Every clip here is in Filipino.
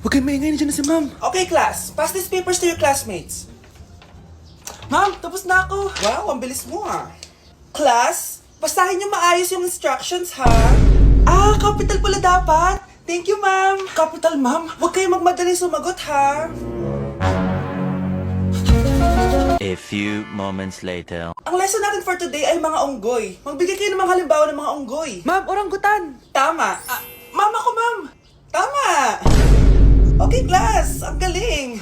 Huwag kayong maingay, nandiyan na si ma'am. Okay, class. Pass these papers to your classmates. Ma'am, tapos na ako. Wow, ang bilis mo ah. Class, basahin niyo maayos yung instructions ha. Capital pala dapat. Thank you, ma'am. Capital, ma'am. Huwag kayong magmadaling sumagot ha. A few moments later. Ang lesson natin for today ay mga unggoy. Magbigay kayo ng mga halimbawa ng mga unggoy. Ma'am, oranggutan. Tama. Ma'am, ako, ma'am. Tama! Okay, class! Ang galing!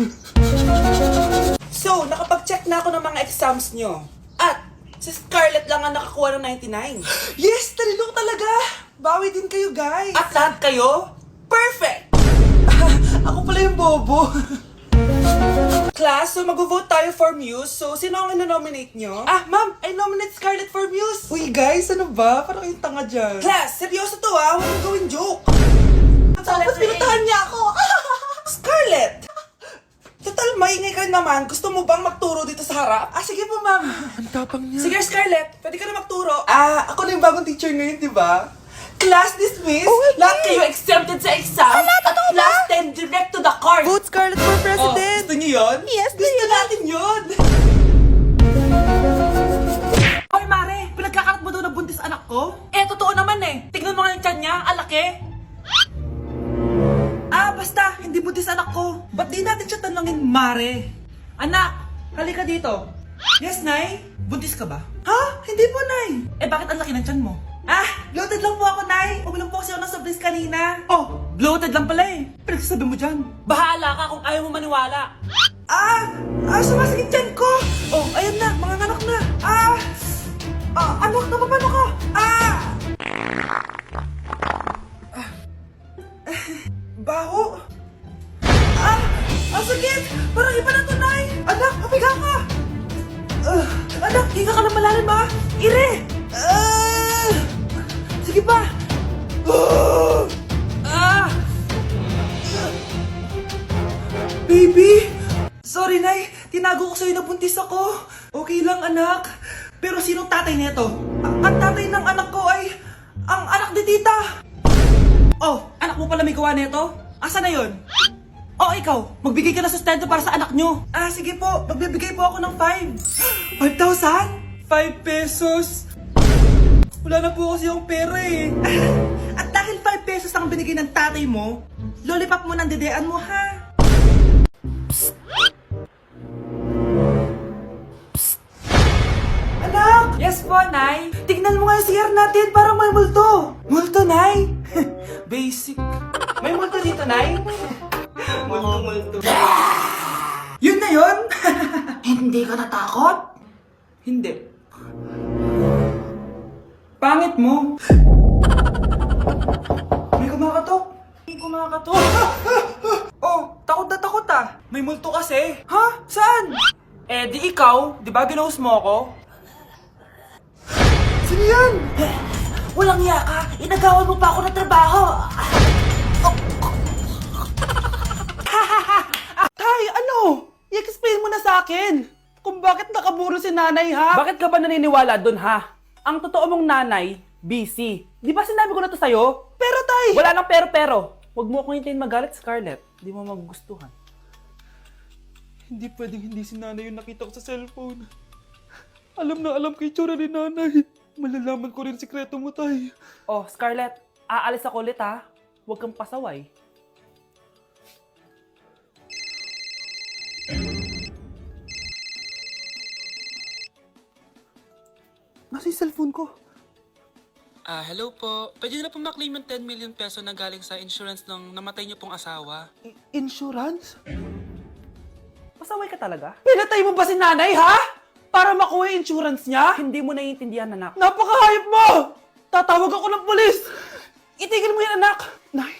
So, nakapag-check na ako ng mga exams nyo. At, si Scarlett lang ang nakakuha ng 99. Yes, talino talaga. Bawi din kayo, guys. At lahat kayo, perfect! Ako pala yung bobo. Class, so mag-vote tayo for Muse. So, sino ang ino-nominate nyo? Ma'am, I nominate Scarlett for Muse. Uy, guys, ano ba? Parang yung tanga dyan. Class, seryoso to ha. Huwag mong gawin joke. Tapos pinuntahan niya ako. Scarlett! Total, maingay ka naman. Gusto mo bang magturo dito sa harap? Sige po, ma'am. Ang tapang niya. Sige, Scarlett. Pwede ka na magturo. Ako na yung bagong teacher ngayon, di ba? Class dismissed. Lahat kayo exempted sa exam. At class 10 direct to the card. Vote Scarlett for president. Gusto niyo yun? Yes, Gusto natin yun. Hoy Mare, pinagkakarat mo daw na buntis anak ko? Totoo naman eh. Tignan mo nga yung tiyan niya, ang laki. Basta, hindi buntis anak ko. Ba't di natin siya tanongin, Mare? Anak, halika dito. Yes, Nay? Buntis ka ba? Ha? Hindi po, Nay. Bakit ang laki ng tiyan mo? Bloated lang po ako, Nay. Uminom po kasi ako ng soft kanina. Bloated lang pala eh. Pinagsasabi mo dyan. Bahala ka kung ayaw mo maniwala. Sumasakit tiyan ko. Ayan na, mga anak na. Anak, napapano ka? Baho. Ang sakit! Parang iba na to, Nay! Anak, papiga ka! Anak, hinga ka na malalim, ha? Ire! Sige pa! Baby! Sorry, Nay. Tinago ko sa'yo na buntis ako. Okay lang, anak. Pero sinong tatay nito? Ang tatay ng anak ko ay ang anak ni tita. Anak mo pala may gawa nito? Asa na yun? Ikaw, magbigay ka ng sustento para sa anak nyo. Sige po, magbibigay po ako ng 5. 5,000? 5 pesos? Wala na po kasi yung pera eh. At dahil 5 pesos ang binigay ng tatay mo, lollipop mo ng dedean mo, ha? Anak! Yes po, Nay. Tignan mo nga yung CR natin, parang may multo. Multo, Nay? Basic. May multo dito, Nay? Multo. Yun na yun? Hindi ka natakot? Hindi. Pangit mo. May kumakatok. Takot na takot ah. May multo kasi. Ha? Saan? Di ikaw. Di ba ginose mo ako? Sino yan? Walang iya ka. Inagawan mo pa ako ng trabaho. Tay, ano? I-explain mo na sa akin. Kung bakit nakaburo si nanay, ha? Bakit ka ba naniniwala dun, ha? Ang totoo mong nanay, busy. Di ba sinabi ko na to sa'yo? Pero, tay! Wala nang pero. Huwag mo akong hintayin magalit, Scarlett. Di mo magugustuhan. Hindi pwedeng hindi si nanay yung nakita ko sa cellphone. Alam na alam kay tsura ni nanay. Malalaman ko rin sikreto mo, tay. Scarlett, aalis ako ulit, ha? Huwag kang pasaway. Nasa yung cellphone ko. Hello po. Pwede na po maklaim yung 10 million peso na galing sa insurance ng namatay niyo pong asawa. Insurance? Pasaway ka talaga? Pinatay mo ba si nanay, ha? Para makuha yung insurance niya? Hindi mo naiintindihan, anak. Napakahayop mo! Tatawag ako ng pulis! Itigil mo yan, anak! Nay,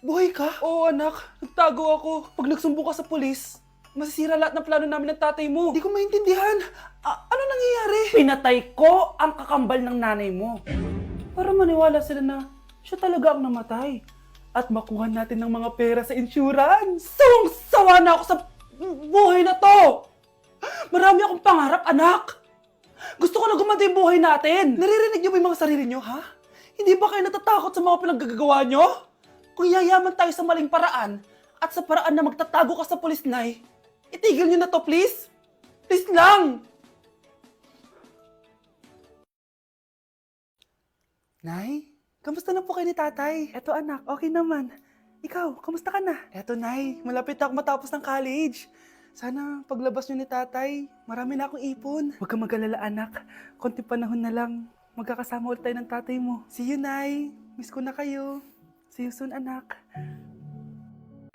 buhay ka? Oo, anak. Nagtago ako. Pag nagsumbong ka sa pulis, masisira lahat ng plano namin ng tatay mo. Hindi ko maintindihan. Ano nangyayari? Pinatay ko ang kakambal ng nanay mo. Para maniwala sila na siya talaga ang namatay. At makuha natin ng mga pera sa insurance. Sawang-sawa na ako sa buhay na to! Marami akong pangarap, anak! Gusto ko na gumanda yung buhay natin! Naririnig niyo ba yung mga sarili niyo, ha? Hindi ba kayo natatakot sa mga pinaggagawa niyo? Kung yayaman tayo sa maling paraan, At sa paraan na magtatago ka sa pulis, Nay. Itigil niyo na to, please. Please lang. Nay, kamusta na po kayo ni tatay? Eto anak, okay naman. Ikaw, kamusta ka na? Eto Nay, malapit na ako matapos ng college. Sana paglabas niyo ni tatay, marami na akong ipon. Huwag kang mag-alala anak, konti panahon na lang. Magkakasama ulit tayo ng tatay mo. See you, Nay. Miss ko na kayo. See you soon, anak.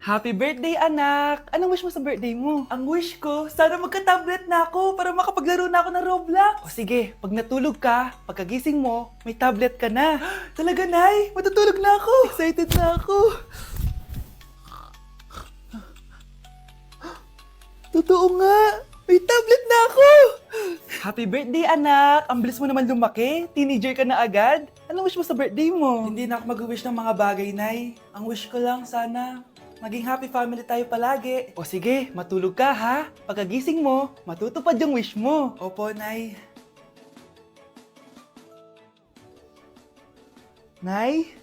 Happy birthday, anak! Anong wish mo sa birthday mo? Ang wish ko, sana magka-tablet na ako para makapaglaro na ako ng Roblox. O sige, pag natulog ka, pagkagising mo, may tablet ka na. Talaga, Nay? Matutulog na ako. Excited na ako. Totoo nga. May tablet na ako. Happy birthday, anak! Ang bilis mo naman lumaki. Teenager ka na agad. Anong wish mo sa birthday mo? Hindi na ako mag-wish ng mga bagay, Nay. Ang wish ko lang, sana maging happy family tayo palagi. O sige, matulog ka ha. Pagkagising mo, matutupad yung wish mo. Opo, Nay. Nay?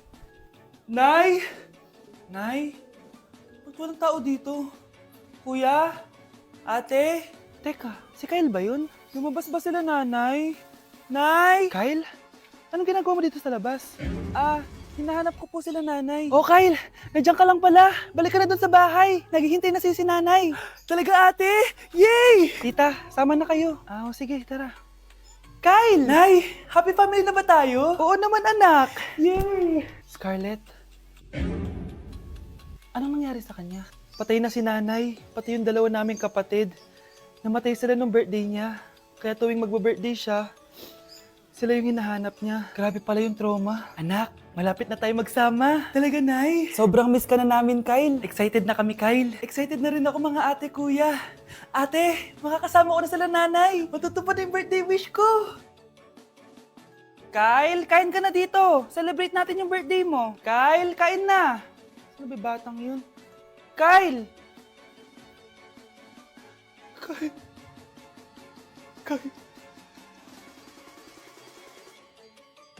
Nay? Nay? Ba't walang tao dito? Kuya? Ate? Teka, si Kyle ba yun? Lumabas ba sila, nanay? Nay? Kyle? Anong ginagawa mo dito sa labas? Hinahanap ko po sila, nanay. Oh, Kyle! Nandiyan ka lang pala. Balik ka na doon sa bahay. Naghihintay na si nanay. Talaga, ate? Yay! Tita, sama na kayo. Sige, tara. Kyle! Nay, happy family na ba tayo? Oo naman, anak. Yay! Scarlett? Anong nangyari sa kanya? Patay na si nanay, pati yung dalawa naming kapatid. Namatay sila nung birthday niya. Kaya tuwing magbo-birthday siya, sila yung hinahanap niya. Grabe pala yung trauma. Anak, malapit na tayo magsama. Talaga, Nay. Sobrang miss ka na namin, Kyle. Excited na kami, Kyle. Excited na rin ako, mga ate, kuya. Ate, makakasama ko na sila, nanay. Matutupad na yung birthday wish ko. Kyle, kain ka na dito. Celebrate natin yung birthday mo. Kyle, kain na. Sino ba batang yun? Kyle! Kyle.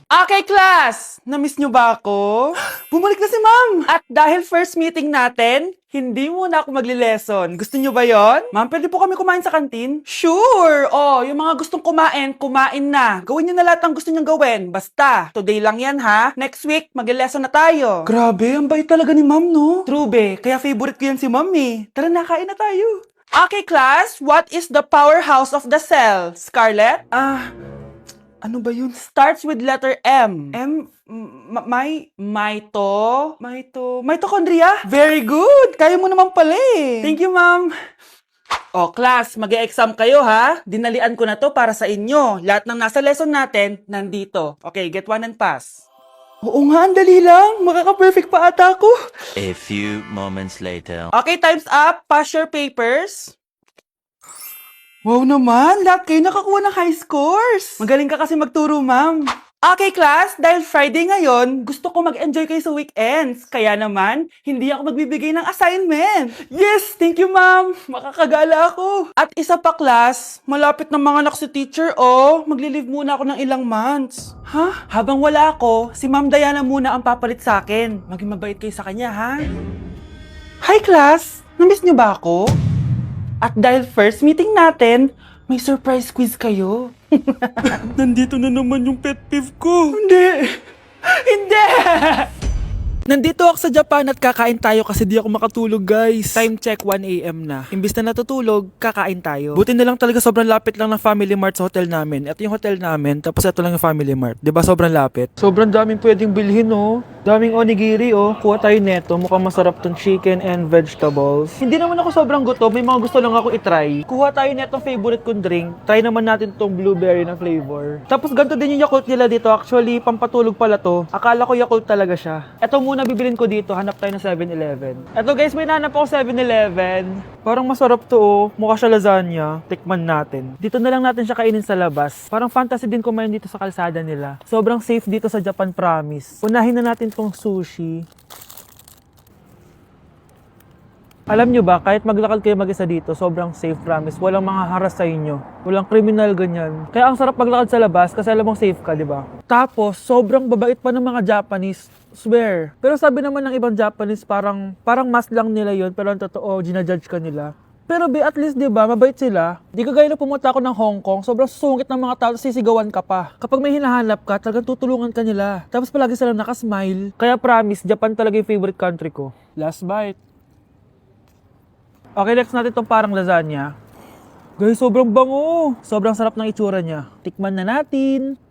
Okay, class! Na-miss nyo ba ako? Bumalik na si ma'am! At dahil first meeting natin, hindi muna ako magli-lesson. Gusto nyo ba yon? Ma'am, pwede po kami kumain sa kantin? Sure! Oh, yung mga gustong kumain, kumain na. Gawin nyo na lahat ng gusto nyong gawin. Basta, today lang yan ha. Next week, magli-lesson na tayo. Grabe, ang bait talaga ni ma'am, no? True, be. Kaya favorite ko yan si ma'am eh. Tara na, kain na tayo. Okay, class. What is the powerhouse of the cell? Scarlett? Ano ba yun? Starts with letter M. Mitochondria? Very good! Kaya mo naman pala eh. Thank you, ma'am. O, class, mag-e-exam kayo ha. Dinalian ko na to para sa inyo. Lahat ng nasa lesson natin, nandito. Okay, get one and pass. Oo nga, ang dali lang. Makaka-perfect pa ata ako. A few moments later. Okay, time's up. Pass your papers. Wow naman, lahat kayo nakakuha ng high scores. Magaling ka kasi magturo, ma'am. Okay, class, dahil Friday ngayon, gusto ko mag-enjoy kayo sa weekends. Kaya naman, hindi ako magbibigay ng assignment. Yes, thank you, ma'am. Makakagala ako. At isa pa, class, malapit na mga anak si teacher, magli-leave muna ako ng ilang months. Ha? Habang wala ako, si Ma'am Diana muna ang papalit sa akin. Maging mabait kayo sa kanya, ha? Hi, class. Namiss niyo ba ako? At dahil first meeting natin, may surprise quiz kayo. Nandito na naman yung pet peeve ko. Hindi! Hindi! Nandito ako sa Japan at kakain tayo kasi di ako makatulog, guys. Time check, 1 AM na. Imbis na natutulog, kakain tayo. Buti na lang talaga sobrang lapit lang ng Family Mart sa hotel namin. Ito yung hotel namin, tapos ito lang yung Family Mart. Diba sobrang lapit? Sobrang daming pwedeng bilhin, oh. Daming onigiri, oh. Kuha tayo neto. Mukhang masarap tong chicken and vegetables. Hindi naman ako sobrang gutom. May mga gusto lang ako itry. Kuha tayo netong favorite kong drink. Try naman natin tong blueberry na flavor. Tapos ganito din yung Yakult nila dito. Actually, pampatulog pala to. Akala ko Yakult talaga siya. Ito muna bibilin ko dito. Hanap tayo ng 7-Eleven. Ito guys, may nanap ako 7-Eleven. Parang masarap to, oh. Mukha siya lasagna. Tikman natin. Dito na lang natin siya kainin sa labas. Parang fantasy din kumain dito sa kalsada nila. Sobrang safe dito sa Japan, promise. Unahin na natin tong sushi. Alam nyo ba, kahit maglakad kayo mag-isa dito, sobrang safe, promise. Walang mga haras sa inyo. Walang kriminal, ganyan. Kaya ang sarap maglakad sa labas kasi alam mong safe ka, di ba? Tapos, sobrang babait pa ng mga Japanese. Swear. Pero sabi naman ng ibang Japanese, parang mas lang nila yon, pero ang totoo, ginajudge ka nila. Pero be, at least, di ba, mabait sila. Di kagaya na pumunta ako ng Hong Kong, sobrang susungit ng mga tao, sisigawan ka pa. Kapag may hinahanap ka, talagang tutulungan ka nila. Tapos palagi silang nakasmile. Kaya promise, Japan talaga yung favorite country ko. Last bite. Okay, next natin tong parang lasagna. Guys, sobrang bango. Sobrang sarap ng itsura niya. Tikman na natin.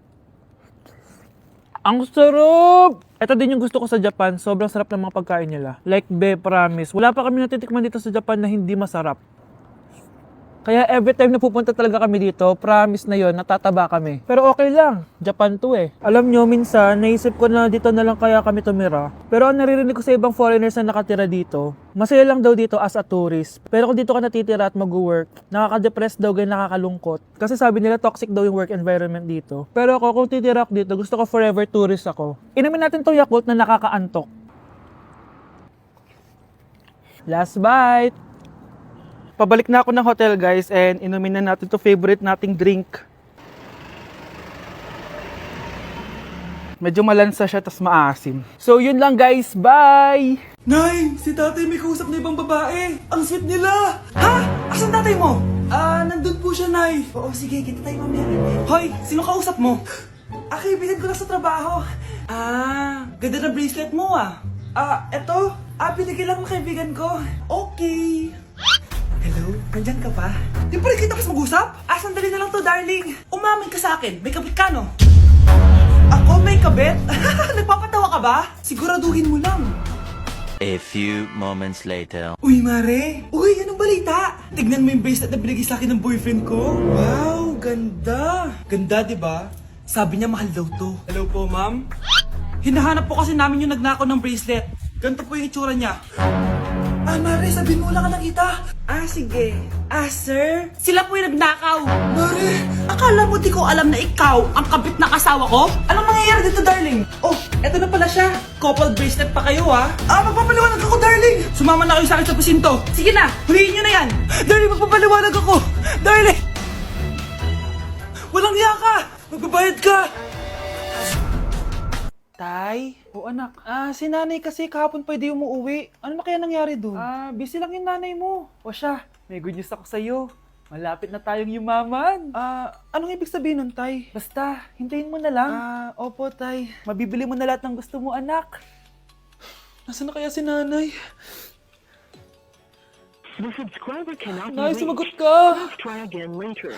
Ang sarap! Ito din yung gusto ko sa Japan. Sobrang sarap ng mga pagkain nila. Like, be, promise. Wala pa kami natitikman dito sa Japan na hindi masarap. Kaya every time na pupunta talaga kami dito, promise na yon, natataba kami. Pero okay lang, Japan to eh. Alam nyo, minsan, naisip ko na dito na lang kaya kami tumira. Pero ang naririnig ko sa ibang foreigners na nakatira dito, masaya lang daw dito as a tourist. Pero kung dito ka natitira at mag-work, nakaka-depress daw, ganyan nakakalungkot. Kasi sabi nila toxic daw yung work environment dito. Pero ako, kung titira ako dito, gusto ko forever tourist ako. Inumin natin to Yakult na nakakaantok. Last bite! Pabalik na ako ng hotel guys and inumin na natin to favorite nating drink. Medyo malansa siya tas maasim. So yun lang guys, bye! Nay, si tatay may kausap na ibang babae. Ang sweet nila. Ha? Asan tatay mo? Nandun po siya, Nay. Oo, sige, kita tayo mamaya. Hoy, sino kausap mo? Kaibigan ko lang sa trabaho. Ganda ng bracelet mo eto. Binigyan lang ng kaibigan ko. Okay. Hello? Nandyan ka pa? Di pa rin kita mas mag-usap? Sandali na lang to, darling. Umamin ka sa akin. May kabit ka, no? Ako may kabit? Nagpapatawa ka ba? Siguraduhin mo lang. A few moments later. Uy, Mare! Uy, anong balita? Tignan mo yung bracelet na binigay sa akin ng boyfriend ko. Wow, ganda! Ganda, di ba? Sabi niya mahal daw to. Hello po, ma'am? Hinahanap po kasi namin yung nagnakaw ng bracelet. Ganito po yung itsura niya. Mare, sabihin mo lang ka nakita. Sige. Sir? Sila po yung nagnakaw. Mare, akala mo di ko alam na ikaw ang kabit ng asawa ko? Anong nangyayari dito, darling? Oh, eto na pala siya. Couple bracelet pa kayo, magpapaliwanag ako, darling. Sumama na kayo sa akin sa presinto. Sige na, huliin nyo na yan. Darling, magpapaliwanag ako. Darling! Walang hiya ka. Magbabayad ka. Tay? O anak, si nanay kasi kahapon pwede umuwi. Ano na kaya nangyari doon? Busy lang yung nanay mo. O siya, may good news ako sa'yo. Malapit na tayong yumaman. Anong ibig sabihin nun, Tay? Basta, hintayin mo na lang. Opo, Tay. Mabibili mo na lahat ng gusto mo, anak. Nasaan na kaya si nanay? The subscriber cannot be Nay, reached. sumagot ka! Please try again later.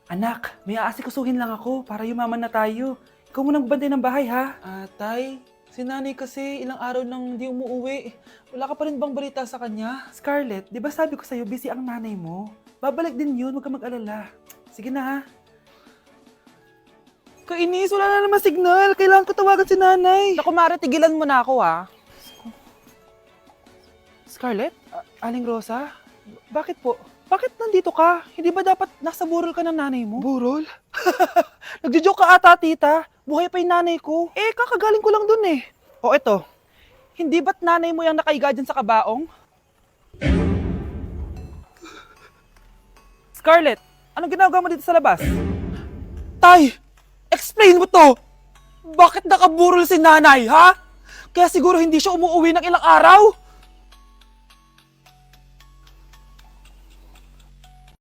Anak, may aasikasuhin lang ako para yumaman na tayo. Ikaw munang bantay ng bahay, ha? Tay, si nanay kasi ilang araw nang di umuwi. Wala ka pa rin bang balita sa kanya? Scarlett, di ba sabi ko sa'yo busy ang nanay mo? Babalik din yun, huwag ka mag-alala. Sige na, ha? Kainis, wala na naman signal. Kailangan ko tawagan si nanay. Naku, Mare, tigilan mo na ako, ha? Scarlett? Aling Rosa? Bakit po? Bakit nandito ka? Hindi ba dapat nasa burol ka ng nanay mo? Burol? Nagjo-joke ka ata, tita. Buhay pa yung nanay ko. Kakagaling ko lang dun eh. O eto, hindi ba't nanay mo yung nakaiga dyan sa kabaong? Scarlett, anong ginagawa mo dito sa labas? Tay, explain mo to! Bakit nakaburol si nanay, ha? Kaya siguro hindi siya umuwi ng ilang araw?